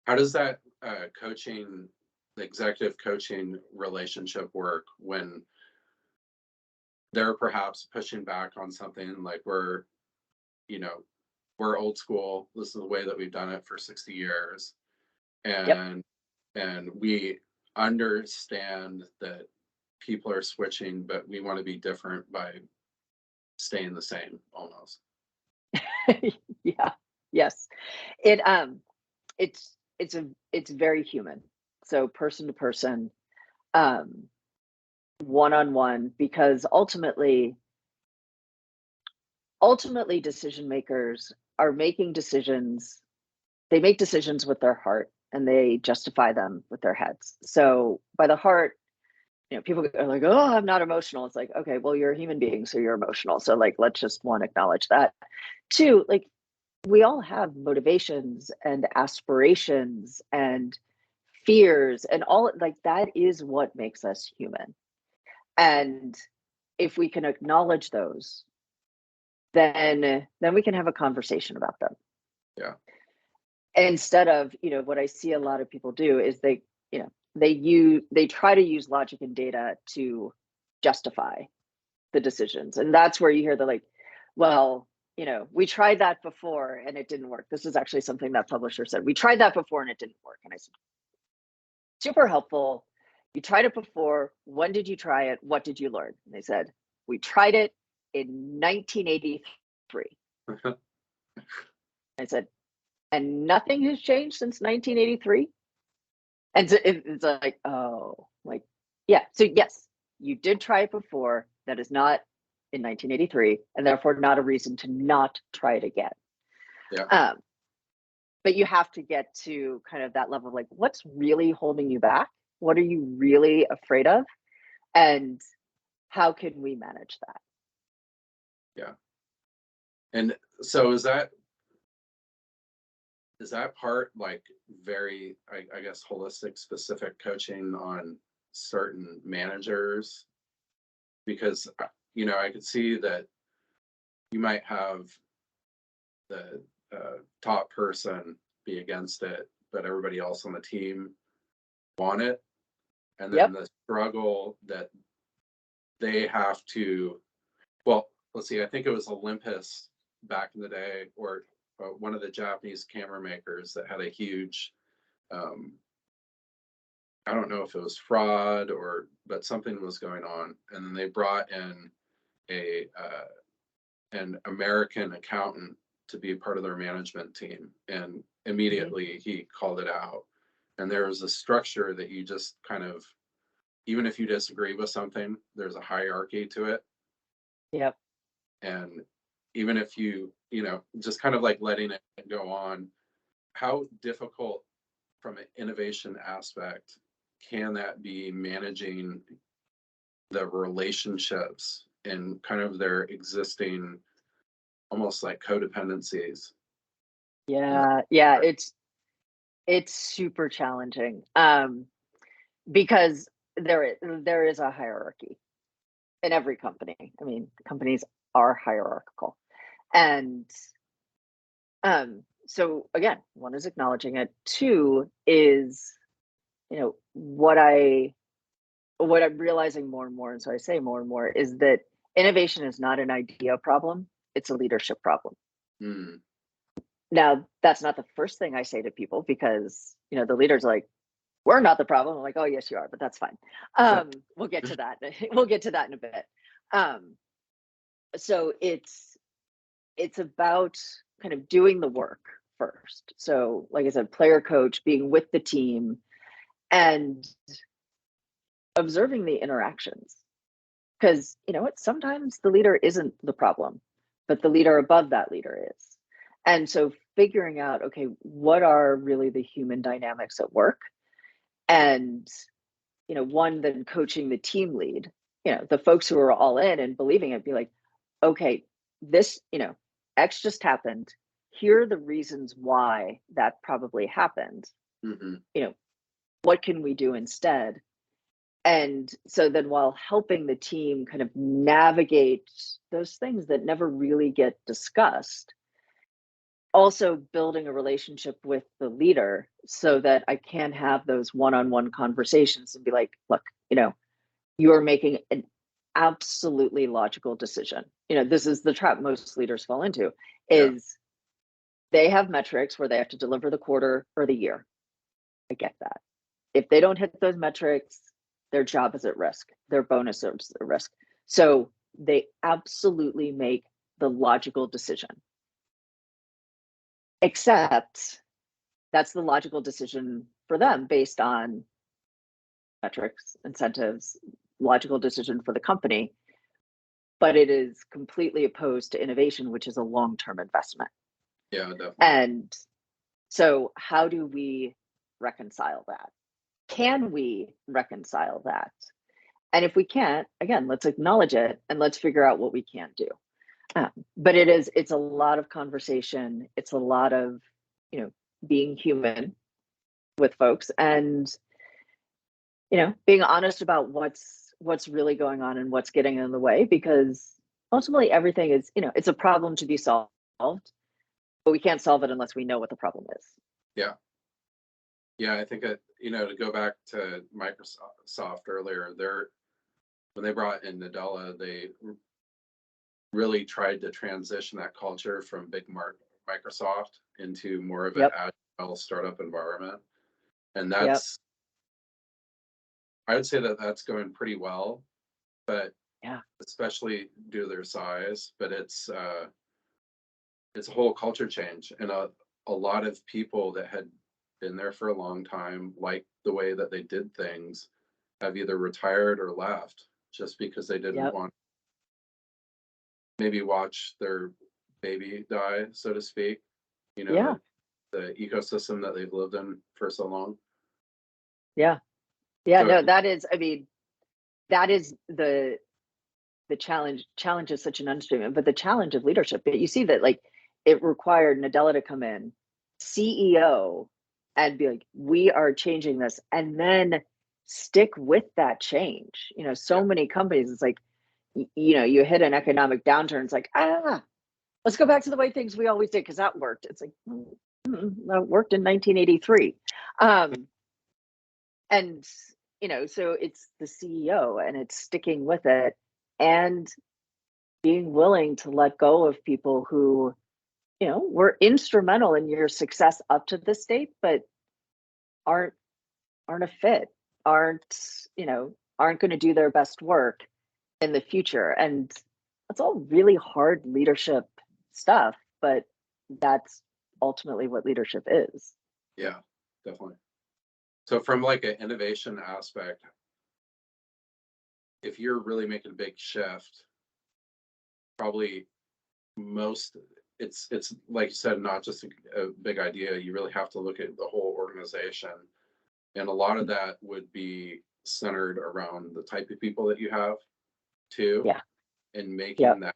How does that coaching, the executive coaching relationship work when they're perhaps pushing back on something like you know, we're old school. This is the way that we've done it for 60 years. Yep. And we understand that people are switching, but we want to be different by staying the same almost. Yeah. Yes. It it's very human. So person to person, um, one on one, because ultimately decision makers are making decisions. They make decisions with their heart and they justify them with their heads. So by the heart, people are like, oh, I'm not emotional. It's like, okay, well, you're a human being, so you're emotional. So like, let's just one, acknowledge that. Two, like, we all have motivations and aspirations and fears and all, like, that is what makes us human. And if we can acknowledge those, then we can have a conversation about them. Yeah. Instead of, what I see a lot of people do is they try to use logic and data to justify the decisions. And that's where you hear the like, well, we tried that before and it didn't work. This is actually something that publisher said. We tried that before and it didn't work. And I said, super helpful. You tried it before. When did you try it? What did you learn? And they said, we tried it in 1983. I said, and nothing has changed since 1983. And so it's like, oh, like, yeah. So yes, you did try it before. That is not in 1983, and therefore not a reason to not try it again. Yeah. But you have to get to kind of that level of like, what's really holding you back? What are you really afraid of? And how can we manage that? Yeah. And so is that part like very, I guess, holistic, specific coaching on certain managers? Because, I could see that you might have the top person be against it, but everybody else on the team want it. And then Yep. the struggle that they have to, well, let's see, I think it was Olympus back in the day, or one of the Japanese camera makers that had a huge, um, I don't know if it was fraud but something was going on. And then they brought in an American accountant to be part of their management team. And immediately he called it out. And there was a structure that you just kind of, even if you disagree with something, there's a hierarchy to it. Yep. And even if just kind of like letting it go on, how difficult from an innovation aspect can that be, managing the relationships and kind of their existing almost like codependencies? Yeah. Yeah. It's super challenging. Because there is a hierarchy in every company. I mean, companies are hierarchical. And so again, one is acknowledging it. Two is, what I'm realizing more and more, and so I say more and more, is that innovation is not an idea problem, it's a leadership problem. Mm. Now, that's not the first thing I say to people because, the leader's like, we're not the problem. I'm like, oh, yes, you are, but that's fine. We'll get to that. We'll get to that in a bit. So it's about kind of doing the work first. So, like I said, player coach, being with the team and observing the interactions. Because sometimes the leader isn't the problem, but the leader above that leader is. And so figuring out, okay, what are really the human dynamics at work? And one, then coaching the team lead, the folks who are all in and believing it, be like, okay, this, X just happened. Here are the reasons why that probably happened. Mm-hmm. What can we do instead? And so then while helping the team kind of navigate those things that never really get discussed, also building a relationship with the leader so that I can have those one-on-one conversations and be like, look, you're making an absolutely logical decision. This is the trap most leaders fall into, is they have metrics where they have to deliver the quarter or the year. I get that. If they don't hit those metrics, their job is at risk, their bonus is at risk. So they absolutely make the logical decision. Except that's the logical decision for them based on metrics, incentives, logical decision for the company. But it is completely opposed to innovation, which is a long-term investment. Yeah, definitely. And so how do we reconcile that? Can we reconcile that? And if we can't, again, let's acknowledge it and let's figure out what we can do. But it's a lot of conversation. It's a lot of, being human with folks and, being honest about what's really going on and what's getting in the way, because ultimately everything is, it's a problem to be solved, but we can't solve it unless we know what the problem is. Yeah, I think to go back to Microsoft earlier, when they brought in Nadella, they really tried to transition that culture from big Microsoft into more of an agile startup environment. And that's, I would say that's going pretty well, but especially due to their size, but it's a whole culture change. And a lot of people that had been there for a long time, like the way that they did things, have either retired or left just because they didn't want maybe watch their baby die, so to speak, the ecosystem that they've lived in for so long. So, no, that is the challenge. Challenge is such an understatement, but the challenge of leadership, but you see that it required Nadella to come in, CEO, and be like, we are changing this, and then stick with that change. So many companies, it's like, you hit an economic downturn, it's like, let's go back to the way things we always did because that worked. It's like, that worked in 1983. And, so it's the CEO and it's sticking with it and being willing to let go of people who, were instrumental in your success up to this date, but aren't a fit, aren't going to do their best work in the future. And that's all really hard leadership stuff, but that's ultimately what leadership is. Yeah, definitely. So from an innovation aspect, if you're really making a big shift, probably it's like you said, not just a big idea. You really have to look at the whole organization. And a lot of that would be centered around the type of people that you have too. Yeah. And making that